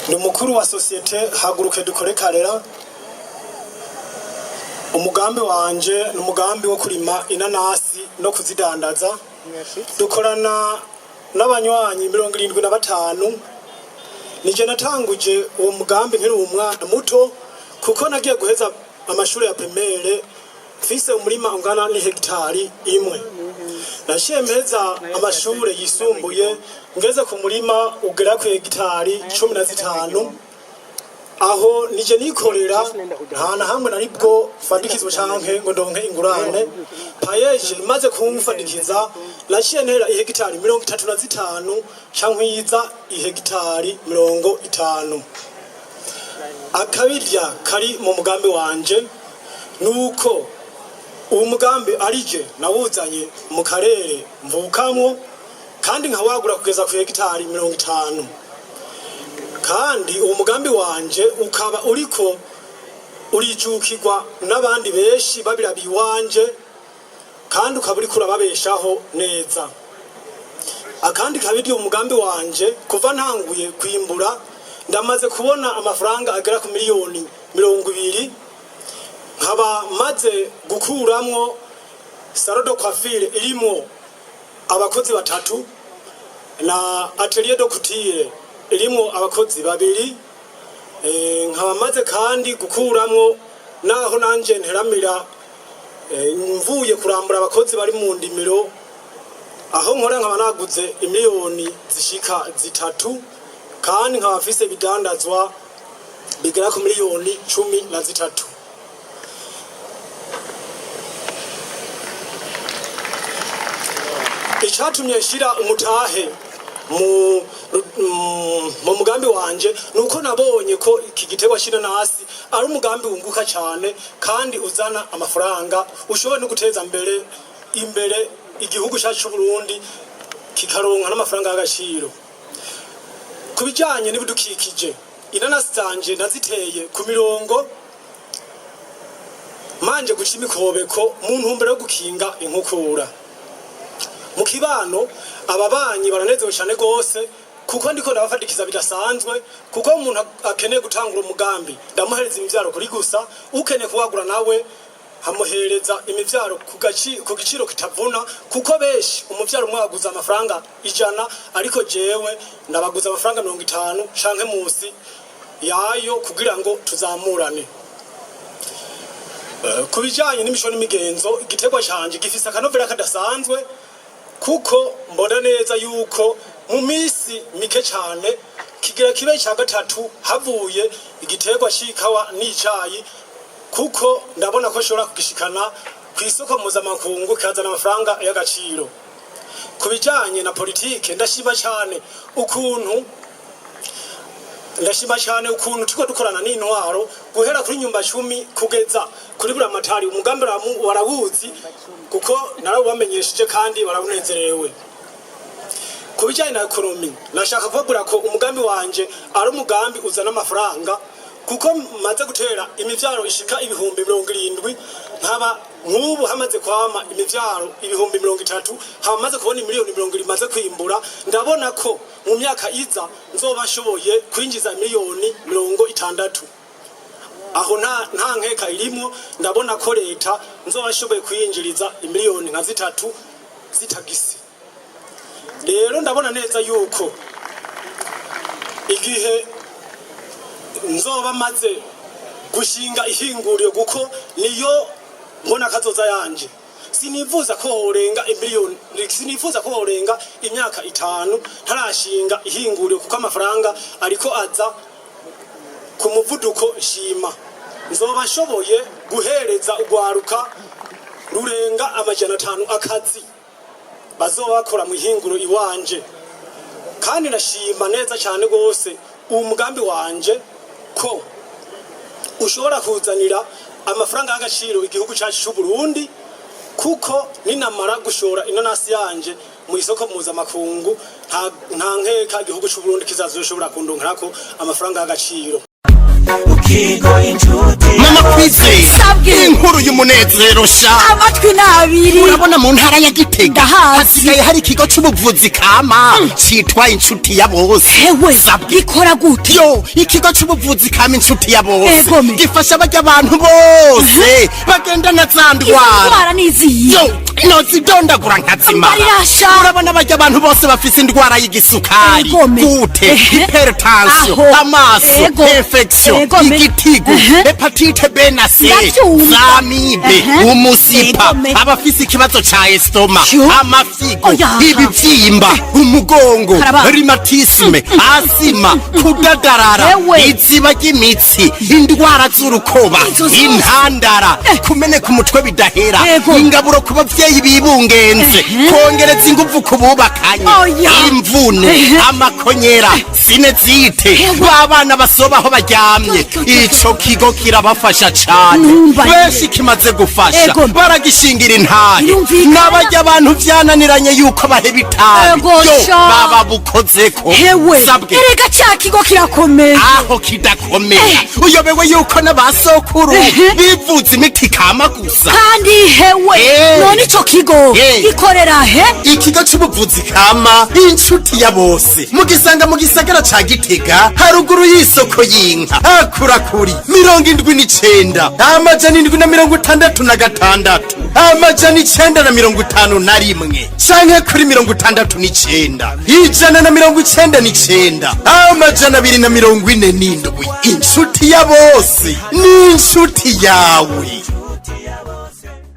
ni umukuru wa sosiyete haguruke dukore karera. Umugambi wanje ni umugambi wo kurima inanasi no kuzidandaza. Dukorana n'abanywanyi 75. Nije natanguje uwo mugambi nkiri umwana muto kuko nagiye guheza amashuri ya primaire mfise umurima ungana ni hegitari imwe. Nashiye mpeza amashuri yisumbuye ngeze ku murima ugera ku hegitari 15. Aho nije nikorera nta na hamwe naribwo fadikizwa canke ngo ndonke ingurane. Payeje maze kumfadikiza nashiye ntera ihegitari 35 canke yiza ihegitari 50. Akabirya kari mu mugambi wanje nuko uwo mugambi arije nawuzanye mu karere mvukamwo kandi nkawagura kugeza ku hegitari 50. Kandi uwo mugambi wanje ukaba uriko urijukirwa n'abandi benshi babirabi wanje kandi ukaba uriko urababeshaho neza. Akandi kabiri umugambi wanje kuva ntanguye kwimbura ndamaze kubona amafaranga agera ku miliyoni 20. Nkaba maze gukuramwo salon de coiffure irimo abakozi 3 na atelier de couture irimo abakozi 2. Nkaba maze kandi gukuramwo naho nanje nteramira mvuye kurambura abakozi bari mu ndimiro aho nkora nkaba naguze imiliyoni zishika 3 kandi nkaba mfise bidandazwa bigera ku miliyoni 13. Icatumye shira umutahe mu mugambi wanje nuko nabonye ko iki giterwa cy'inanasi ari umugambi wunguka cyane kandi uzana amafaranga ushobora no guteza imbere igihugu cyacu cy'u Burundi kikaronka n'amafaranga y'agaciro. Kubijanye n'ibidukikije inanasi zanje naziteye ku mirongo manje guca imikobeko mu ntumbero yo gukinga inkukura. Mu kibano ababanyi baranezewe cyane gose kuko ndiko ndabafadikiza bidasanzwe kuko umuntu akeneye gutangura umugambi ndamuhereza imivyaro kuri gusa ukeneye kuwagura nawe hamuhereza imivyaro ku giciro kitavuna kuko beshi umuvyaro mwaguza amafaranga 100 ariko jewe ndabaguza amafaranga 50 canke musi yayo kugira ngo tuzamurane. Kubijanye n'imisho n'imigenzo igiterwa canje gifise akanovera kadasanzwe kuko mbona neza yuko mu misi mike cyane kigira kibe cya 3 havuye igiterwa shikawa n'icayi kuko ndabona ko shobora kugishikana ku isoko mpuzamakungu kazana amafaranga y'agaciro. Kubijanye na politike ndashima cyane ukuntu tuko dukorana n'intwaro guhera kuri nyumba 10 kugeza kuri buramatari umugambi warawuzi kuko narawubamenyesheje kandi barabunezerewe. Kubijanye na ekonomi nashaka kuvuga ko umugambi wanje ari umugambi uzana amafaranga kuko maze gutera imivyaro ishika 70,000 nkaba nk'ubu hamaze kwama imivyaro 30,000 hamaze kubona miliyoni 20 maze kwimbura ndabona ko mu myaka iza nzobashoboye kwinjiza miliyoni 60. Aho nta nkeka irimo ndabona ko leta nzobashoboye kwinjiriza imiliyoni nka 3 zitagisi. Rero ndabona neza yuko igihe nzoba maze gushinga ihinguriro guko niyo mbona kazoza yanje sinifuza ko horenga imiliyoni sinifuza ko horenga imyaka 5 ntarashinga ihinguriro kuko amafaranga ariko aza ku muvuduko shima. Nzoba shoboye guhereza ugwaruka rurenga 500 akazi bazoba bakora mu ihinguriro iwanje kandi nashima neza cyane gose uwo mugambi wanje ko ushobora kuzanira amafaranga y'agaciro igihugu cyacu cy'u Burundi kuko ninamara gushora inanasi yanje mu isoko mpuzamakungu nta nkeka igihugu cy'u Burundi kizazoshobora kundonkerako amafaranga y'agaciro. mama kwize inkuru y'umunezero sha amatwi nabiri urabona mu ntara ya Gitega hasigaye hari ikigo c'ubuvuzi kama citwa inshuti ya bose hewe gikora gute yo ikigo c'ubuvuzi kama inshuti ya bose Egome. gifasha barya abantu bose bagendana za ndwara niziyi yo nozidondagura nkazimara Mbarirasha. urabona barya abantu bose bafise indwara y'igisukari Egome. gute hypertension Aho. amaso Ego. infection Egome. igitigu hepatite B na C Ndavyumva. zamibe umusipa Egome. abafise ikibazo ca estoma Yo. amafigo Oya. ibivyimba umugongo Karaba. rhumatisme asima kudadarara Ewe. iziba ry'imitsi indwara z'urukoba Izo zose. intandara kumeneka umutwe bidahera Ego. ingaburo ku bavyeyi bibungenze kongereza inguvu ku bubakanye Oya. imvune amakonyera sinezite babana basobaho baryamye ico kigo kirabafasha cane Numva benshi kimaze gufasha Ego. baragishingira intahe Yumvikana. n'abarya abantu vyananiranye yuko baheba itabi Ego yo sha. baba bukozeko hewe sabwe erega ca kigo kirakomeye aho kidakomeye uyobewe yuko n'abasokuru bivuza imiti kama gusa kandi hewe none ico kigo gikorera he ikigo c'ubuvuzi kama inshuti ya bose mugisanga mu gisagara ca Gitega haruguru y'isoko y'inka akurakuri 79 amajana 766 amajana 951 canke kuri 69 199 amajana 247 inshuti ya bose ni inshuti yawe.